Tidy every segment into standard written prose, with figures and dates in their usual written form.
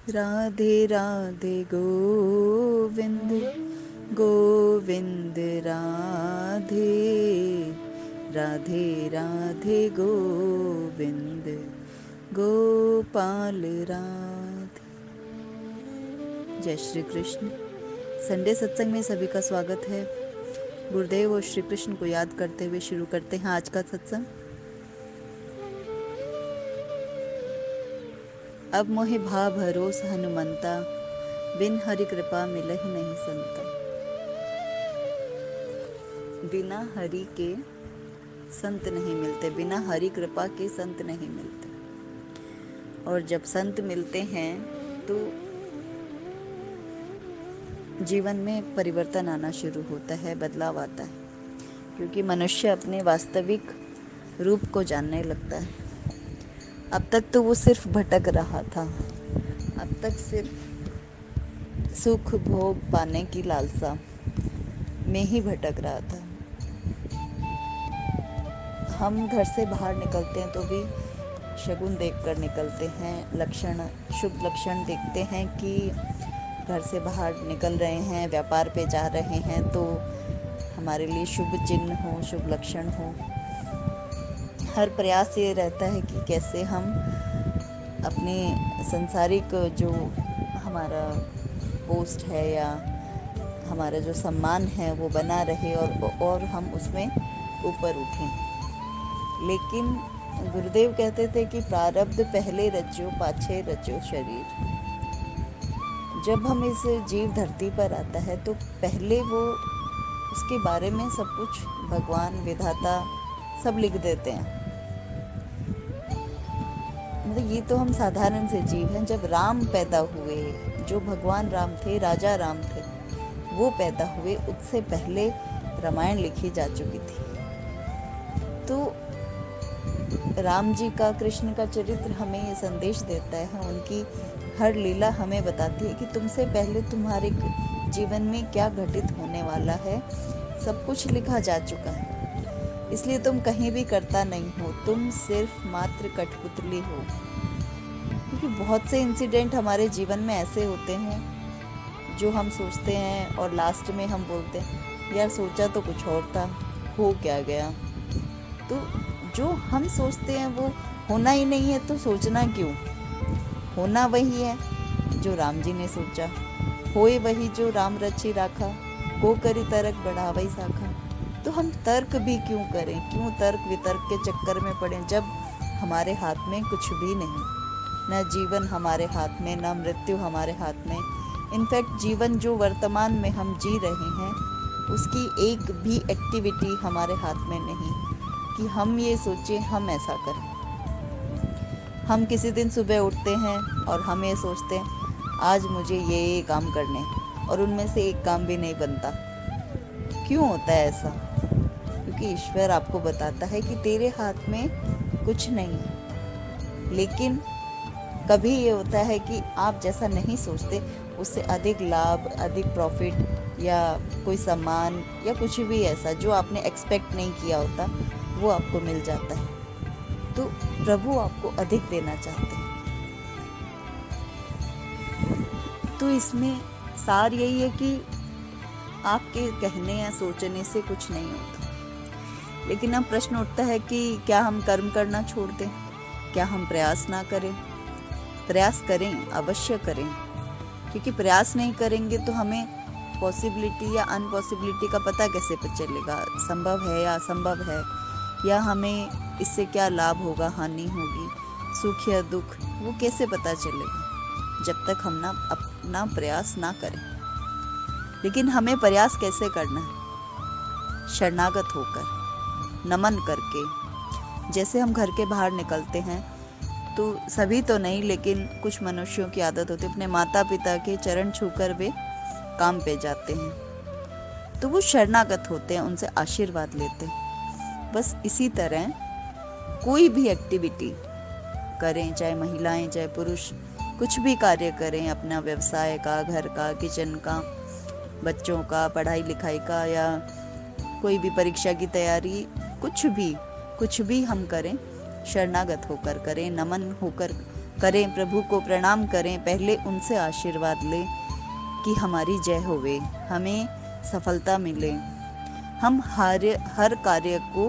राधे राधे गोविंद गोविंद राधे राधे राधे गोविंद गोपाल राधे। जय श्री कृष्ण। संडे सत्संग में सभी का स्वागत है। गुरुदेव और श्री कृष्ण को याद करते हुए शुरू करते हैं आज का सत्संग। अब मोहि भा भरोस हनुमंता, बिन हरि कृपा मिलहि नहीं संता। बिना हरि के संत नहीं मिलते, बिना हरि कृपा के संत नहीं मिलते। और जब संत मिलते हैं तो जीवन में परिवर्तन आना शुरू होता है, बदलाव आता है, क्योंकि मनुष्य अपने वास्तविक रूप को जानने लगता है। अब तक तो वो सिर्फ भटक रहा था, अब तक सिर्फ सुख भोग पाने की लालसा में ही भटक रहा था। हम घर से बाहर निकलते हैं तो भी शगुन देखकर निकलते हैं, लक्षण, शुभ लक्षण देखते हैं कि घर से बाहर निकल रहे हैं, व्यापार पे जा रहे हैं तो हमारे लिए शुभ चिन्ह हो, शुभ लक्षण हो। हर प्रयास ये रहता है कि कैसे हम अपने सांसारिक जो हमारा पोस्ट है या हमारा जो सम्मान है वो बना रहे और हम उसमें ऊपर उठें। लेकिन गुरुदेव कहते थे कि प्रारब्ध पहले रचो पाछे रचो शरीर। जब हम इस जीव धरती पर आता है तो पहले वो उसके बारे में सब कुछ भगवान विधाता सब लिख देते हैं। मतलब ये तो हम साधारण से जीव हैं। जब राम पैदा हुए, जो भगवान राम थे, राजा राम थे, वो पैदा हुए, उससे पहले रामायण लिखी जा चुकी थी। तो राम जी का, कृष्ण का चरित्र हमें ये संदेश देता है, उनकी हर लीला हमें बताती है कि तुमसे पहले तुम्हारे जीवन में क्या घटित होने वाला है, सब कुछ लिखा जा चुका है। इसलिए तुम कहीं भी करता नहीं हो, तुम सिर्फ मात्र कठपुतली हो। क्योंकि बहुत से इंसिडेंट हमारे जीवन में ऐसे होते हैं जो हम सोचते हैं और लास्ट में हम बोलते हैं यार सोचा तो कुछ और था, हो क्या गया। तो जो हम सोचते हैं वो होना ही नहीं है, तो सोचना क्यों। होना वही है जो राम जी ने सोचा, होए वही जो राम रची राखा, को करी तर्क बढ़ावई साखा। तो हम तर्क भी क्यों करें, क्यों तर्क वितर्क के चक्कर में पड़ें जब हमारे हाथ में कुछ भी नहीं। न जीवन हमारे हाथ में, न मृत्यु हमारे हाथ में। इनफैक्ट जीवन जो वर्तमान में हम जी रहे हैं उसकी एक भी एक्टिविटी हमारे हाथ में नहीं कि हम ये सोचें हम ऐसा करें। हम किसी दिन सुबह उठते हैं और हम ये सोचते हैं आज मुझे ये काम करने, और उनमें से एक काम भी नहीं बनता। क्यों होता है ऐसा? क्योंकि ईश्वर आपको बताता है कि तेरे हाथ में कुछ नहीं है। लेकिन कभी ये होता है कि आप जैसा नहीं सोचते उससे अधिक लाभ, अधिक प्रॉफिट या कोई सम्मान या कुछ भी ऐसा जो आपने एक्सपेक्ट नहीं किया होता वो आपको मिल जाता है। तो प्रभु आपको अधिक देना चाहते हैं। तो इसमें सार यही है कि आपके कहने या सोचने से कुछ नहीं होता। लेकिन अब प्रश्न उठता है कि क्या हम कर्म करना छोड़ दें, क्या हम प्रयास ना करें? प्रयास करें, अवश्य करें, क्योंकि प्रयास नहीं करेंगे तो हमें पॉसिबिलिटी या अनपॉसिबिलिटी का पता कैसे चलेगा, संभव है या असंभव है, या हमें इससे क्या लाभ होगा, हानि होगी, सुख या दुख, वो कैसे पता चलेगा जब तक हम अपना प्रयास ना करें। लेकिन हमें प्रयास कैसे करना है? शरणागत होकर, नमन करके। जैसे हम घर के बाहर निकलते हैं तो सभी तो नहीं, लेकिन कुछ मनुष्यों की आदत होती है अपने माता पिता के चरण छूकर वे काम पे जाते हैं, तो वो शरणागत होते हैं, उनसे आशीर्वाद लेते हैं। बस इसी तरह कोई भी एक्टिविटी करें, चाहे महिलाएं चाहे पुरुष, कुछ भी कार्य करें, अपना व्यवसाय का, घर का, किचन का, बच्चों का, पढ़ाई लिखाई का, या कोई भी परीक्षा की तैयारी, कुछ भी हम करें, शरणागत होकर करें, नमन होकर करें, प्रभु को प्रणाम करें, पहले उनसे आशीर्वाद लें कि हमारी जय होवे, हमें सफलता मिले। हम हर कार्य को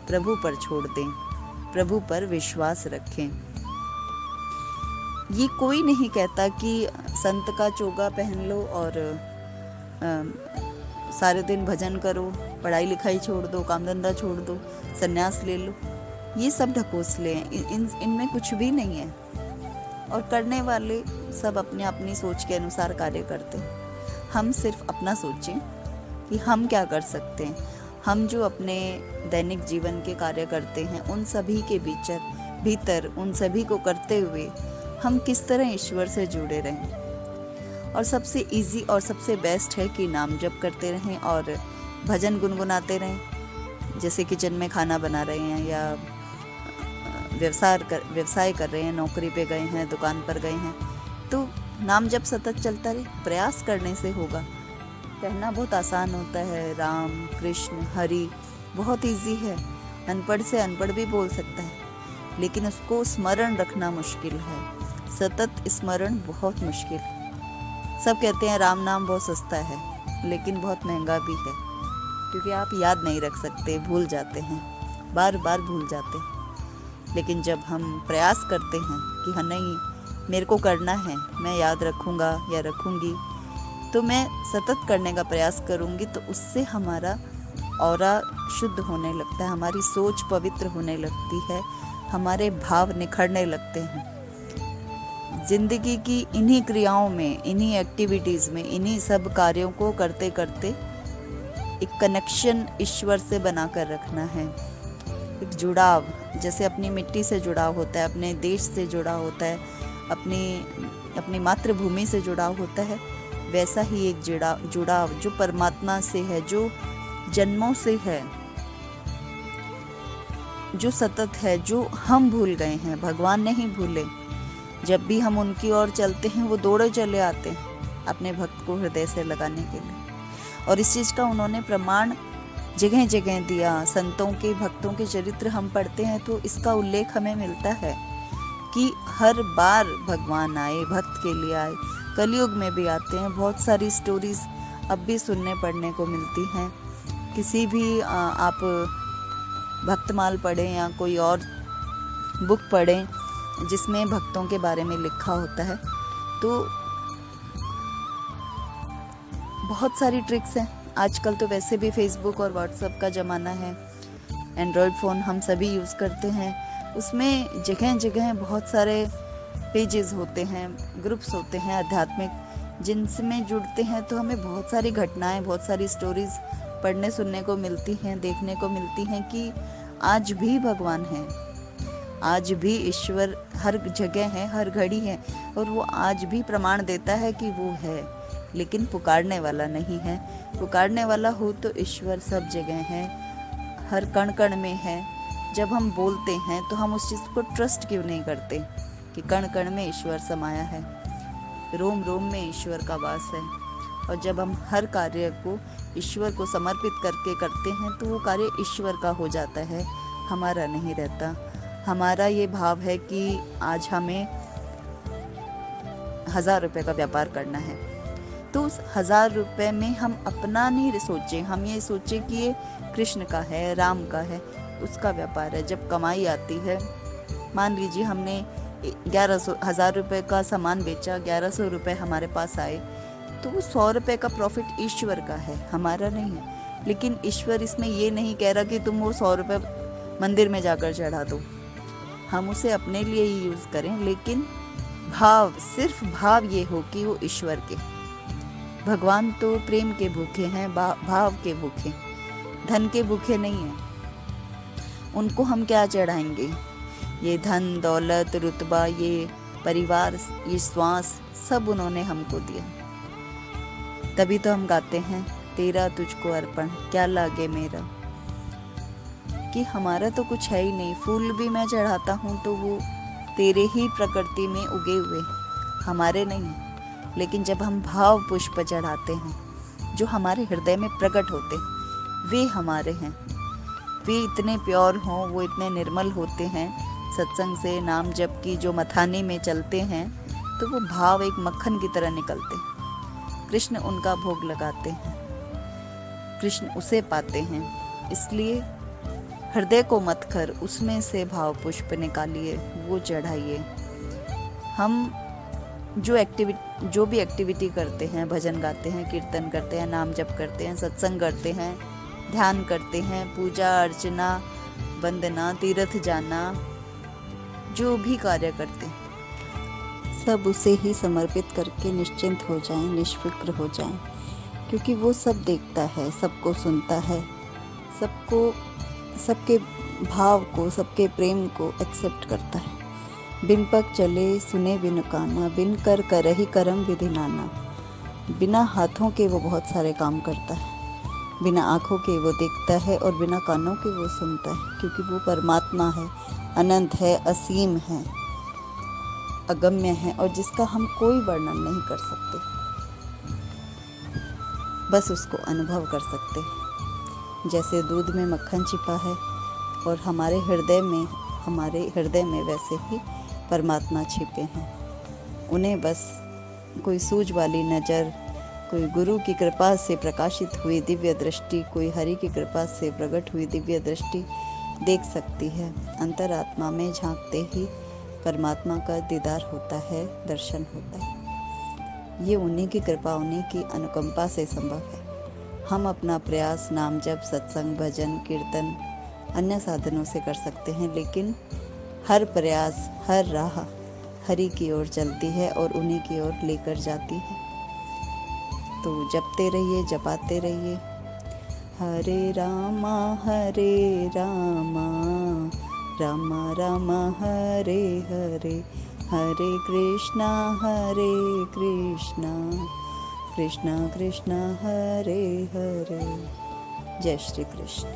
प्रभु पर छोड़ दें, प्रभु पर विश्वास रखें। ये कोई नहीं कहता कि संत का चोगा पहन लो और सारे दिन भजन करो, पढ़ाई लिखाई छोड़ दो, काम धंधा छोड़ दो, संन्यास ले लो। ये सब ढकोसले हैं, इनमें कुछ भी नहीं है। और करने वाले सब अपने अपनी सोच के अनुसार कार्य करते हैं। हम सिर्फ अपना सोचें कि हम क्या कर सकते हैं। हम जो अपने दैनिक जीवन के कार्य करते हैं, उन सभी के भीतर उन सभी को करते हुए हम किस तरह ईश्वर से जुड़े रहें। और सबसे इजी और सबसे बेस्ट है कि नाम जप करते रहें और भजन गुनगुनाते रहें। जैसे किचन में खाना बना रहे हैं या व्यवसाय कर रहे हैं, नौकरी पे गए हैं, दुकान पर गए हैं, तो नाम जप सतत चलता रहे। प्रयास करने से होगा। कहना बहुत आसान होता है, राम कृष्ण हरि बहुत इजी है, अनपढ़ से अनपढ़ भी बोल सकता है, लेकिन उसको स्मरण रखना मुश्किल है। सतत स्मरण बहुत मुश्किल है। सब कहते हैं राम नाम बहुत सस्ता है, लेकिन बहुत महंगा भी है, क्योंकि आप याद नहीं रख सकते, भूल जाते हैं, बार बार भूल जाते हैं। लेकिन जब हम प्रयास करते हैं कि हाँ नहीं, मेरे को करना है, मैं याद रखूँगा या रखूँगी, तो मैं सतत करने का प्रयास करूँगी, तो उससे हमारा ऑरा शुद्ध होने लगता है, हमारी सोच पवित्र होने लगती है, हमारे भाव निखरने लगते हैं। जिंदगी की इन्हीं क्रियाओं में, इन्हीं एक्टिविटीज़ में, इन्हीं सब कार्यों को करते करते एक कनेक्शन ईश्वर से बनाकर रखना है। एक जुड़ाव, जैसे अपनी मिट्टी से जुड़ाव होता है, अपने देश से जुड़ा होता है, अपनी मातृभूमि से जुड़ाव होता है, वैसा ही एक जुड़ाव जो परमात्मा से है, जो जन्मों से है, जो सतत है, जो हम भूल गए हैं, भगवान नहीं भूले। जब भी हम उनकी ओर चलते हैं, वो दौड़े चले आते हैं अपने भक्त को हृदय से लगाने के लिए। और इस चीज़ का उन्होंने प्रमाण जगह जगह दिया। संतों के, भक्तों के चरित्र हम पढ़ते हैं तो इसका उल्लेख हमें मिलता है कि हर बार भगवान आए, भक्त के लिए आए। कलयुग में भी आते हैं। बहुत सारी स्टोरीज अब भी सुनने पढ़ने को मिलती हैं। किसी भी आप भक्तमाल पढ़ें या कोई और बुक पढ़ें जिसमें भक्तों के बारे में लिखा होता है, तो बहुत सारी ट्रिक्स हैं। आजकल तो वैसे भी फेसबुक और व्हाट्सएप का ज़माना है, एंड्रॉयड फ़ोन हम सभी यूज़ करते हैं। उसमें जगह जगह बहुत सारे पेजेस होते हैं, ग्रुप्स होते हैं आध्यात्मिक, जिनमें जुड़ते हैं तो हमें बहुत सारी घटनाएं, बहुत सारी स्टोरीज पढ़ने सुनने को मिलती हैं, देखने को मिलती हैं कि आज भी भगवान है, आज भी ईश्वर हर जगह है, हर घड़ी है, और वो आज भी प्रमाण देता है कि वो है, लेकिन पुकारने वाला नहीं है। पुकारने वाला हो तो ईश्वर सब जगह है, हर कण कण में है। जब हम बोलते हैं तो हम उस चीज़ को ट्रस्ट क्यों नहीं करते कि कण कण में ईश्वर समाया है, रोम रोम में ईश्वर का वास है। और जब हम हर कार्य को ईश्वर को समर्पित करके करते हैं तो वो कार्य ईश्वर का हो जाता है, हमारा नहीं रहता। हमारा ये भाव है कि आज हमें 1000 रुपये का व्यापार करना है, तो उस 1000 रुपये में हम अपना नहीं सोचें, हम ये सोचें कि ये कृष्ण का है, राम का है, उसका व्यापार है। जब कमाई आती है, मान लीजिए हमने 1000 रुपये का सामान बेचा, 1100 रुपये हमारे पास आए, तो वो 100 रुपये का प्रॉफिट ईश्वर का है, हमारा नहीं है। लेकिन ईश्वर इसमें ये नहीं कह रहा कि तुम वो 100 रुपये मंदिर में जाकर चढ़ा दो, हम उसे अपने लिए ही यूज़ करें, लेकिन भाव, सिर्फ भाव ये हो कि वो ईश्वर के। भगवान तो प्रेम के भूखे हैं, भाव के भूखे, धन के भूखे नहीं हैं। उनको हम क्या चढ़ाएंगे? ये धन दौलत रुतबा, ये परिवार, ये श्वास, सब उन्होंने हमको दिया। तभी तो हम गाते हैं, तेरा तुझको अर्पण क्या लागे मेरा, कि हमारा तो कुछ है ही नहीं। फूल भी मैं चढ़ाता हूँ तो वो तेरे ही प्रकृति में उगे हुए, हमारे नहीं। लेकिन जब हम भाव पुष्प चढ़ाते हैं जो हमारे हृदय में प्रकट होते हैं, वे हमारे हैं। वे इतने प्योर हों, वो इतने निर्मल होते हैं, सत्संग से, नाम जप की जो मथाने में चलते हैं तो वो भाव एक मक्खन की तरह निकलते हैं। कृष्ण उनका भोग लगाते हैं, कृष्ण उसे पाते हैं। इसलिए हृदय को मत कर उसमें से भाव पुष्प निकालिए, वो चढ़ाइए। हम जो भी एक्टिविटी करते हैं, भजन गाते हैं, कीर्तन करते हैं, नाम जप करते हैं, सत्संग करते हैं, ध्यान करते हैं, पूजा अर्चना, वंदना, तीर्थ जाना, जो भी कार्य करते हैं सब उसे ही समर्पित करके निश्चिंत हो जाएं, निष्फिक्र हो जाएं, क्योंकि वो सब देखता है, सबको सुनता है, सबके भाव को, सबके प्रेम को एक्सेप्ट करता है। बिन पग चले सुने बिन काना, बिन कर करहि करम विधि नाना। बिना हाथों के वो बहुत सारे काम करता है, बिना आँखों के वो देखता है और बिना कानों के वो सुनता है, क्योंकि वो परमात्मा है, अनंत है, असीम है, अगम्य है और जिसका हम कोई वर्णन नहीं कर सकते, बस उसको अनुभव कर सकते हैं। जैसे दूध में मक्खन छिपा है और हमारे हृदय में वैसे ही परमात्मा छिपे हैं। उन्हें बस कोई सूझ वाली नज़र, कोई गुरु की कृपा से प्रकाशित हुई दिव्य दृष्टि, कोई हरि की कृपा से प्रकट हुई दिव्य दृष्टि देख सकती है। अंतरात्मा में झांकते ही परमात्मा का दीदार होता है, दर्शन होता है। ये उन्हीं की कृपा, उन्हीं की अनुकंपा से संभव है। हम अपना प्रयास नाम जप, सत्संग, भजन, कीर्तन अन्य साधनों से कर सकते हैं, लेकिन हर प्रयास, हर राह हरि की ओर चलती है और उन्हीं की ओर लेकर जाती है। तो जपते रहिए, जपाते रहिए। हरे रामा रामा रामा हरे हरे, हरे कृष्णा कृष्णा कृष्णा हरे हरे। जय श्री कृष्ण।